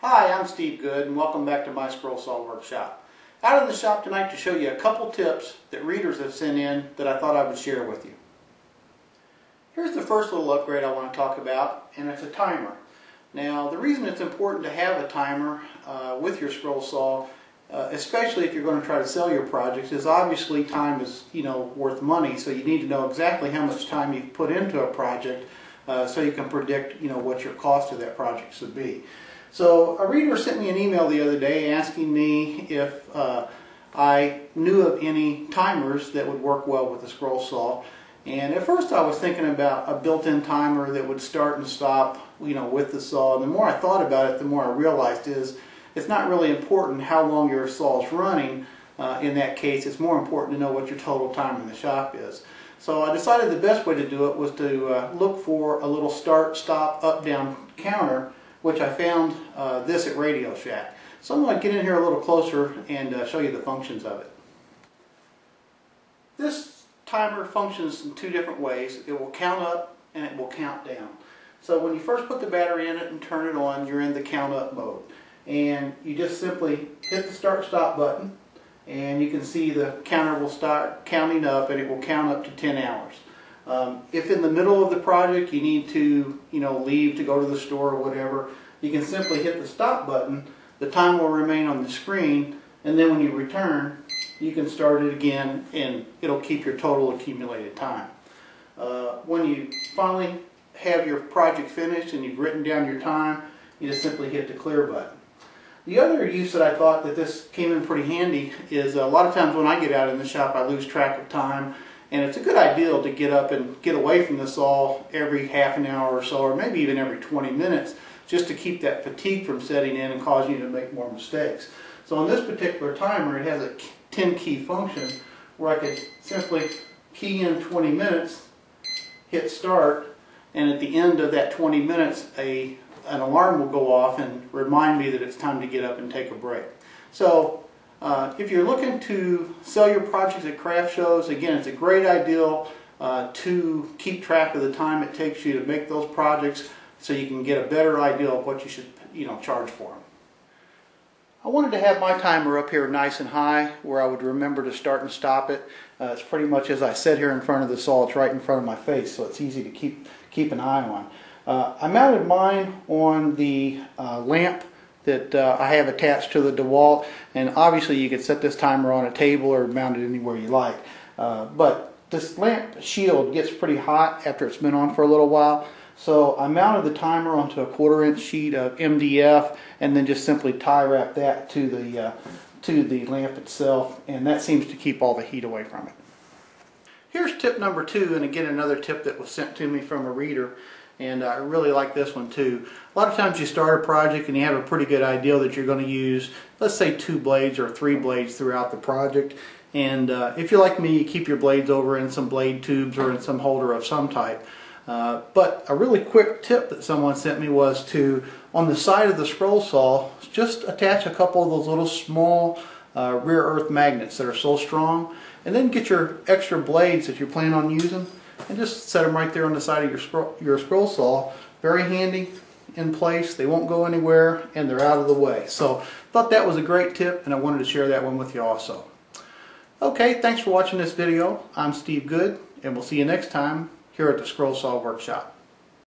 Hi, I'm Steve Good and welcome back to my Scrollsaw Workshop. Out in the shop tonight to show you a couple tips that readers have sent in that I thought I would share with you. Here's the first little upgrade I want to talk about, and it's a timer. Now, the reason it's important to have a timer with your scroll saw, especially if you're going to try to sell your projects, is obviously time is worth money, so you need to know exactly how much time you've put into a project so you can predict what your cost of that project should be. So a reader sent me an email the other day asking me if I knew of any timers that would work well with the scroll saw. And at first I was thinking about a built-in timer that would start and stop with the saw. And the more I thought about it, the more I realized it's not really important how long your saw is running. In that case, it's more important to know what your total time in the shop is. So I decided the best way to do it was to look for a little start, stop, up, down counter, which I found this at Radio Shack. So I'm going to get in here a little closer and show you the functions of it. This timer functions in two different ways. It will count up and it will count down. So when you first put the battery in it and turn it on, you're in the count up mode. And you just simply hit the start stop button and you can see the counter will start counting up and it will count up to 10 hours. If in the middle of the project you need to leave to go to the store or whatever, you can simply hit the stop button. The time will remain on the screen, and then when you return you can start it again and it'll keep your total accumulated time. When you finally have your project finished and you've written down your time, you just simply hit the clear button. The other use that I thought that this came in pretty handy is a lot of times when I get out in the shop I lose track of time. And it's a good idea to get up and get away from the saw every half an hour or so, or maybe even every 20 minutes, just to keep that fatigue from setting in and causing you to make more mistakes. So on this particular timer, it has a 10-key function where I could simply key in 20 minutes, hit start, and at the end of that 20 minutes, an alarm will go off and remind me that it's time to get up and take a break. So if you're looking to sell your projects at craft shows, again, it's a great idea to keep track of the time it takes you to make those projects so you can get a better idea of what you should charge for them. I wanted to have my timer up here nice and high where I would remember to start and stop it. It's pretty much as I sit here in front of the saw, it's right in front of my face, so it's easy to keep an eye on. I mounted mine on the lamp that I have attached to the DeWalt, and obviously you could set this timer on a table or mount it anywhere you like. But this lamp shield gets pretty hot after it's been on for a little while, so I mounted the timer onto a 1/4-inch sheet of MDF and then just simply tie wrap that to the lamp itself, and that seems to keep all the heat away from it. Here's tip number 2, and again another tip that was sent to me from a reader. And I really like this one too. A lot of times you start a project and you have a pretty good idea that you're going to use, let's say 2 blades or 3 blades throughout the project. And if you're like me, you keep your blades over in some blade tubes or in some holder of some type. But a really quick tip that someone sent me was to, on the side of the scroll saw, just attach a couple of those little small rare earth magnets that are so strong, and then get your extra blades that you plan on using and just set them right there on the side of your scroll saw. Very handy in place, they won't go anywhere, and they're out of the way. So thought that was a great tip, and I wanted to share that one with you also. Okay, thanks for watching this video. I'm Steve Good, and we'll see you next time here at the Scrollsaw Workshop.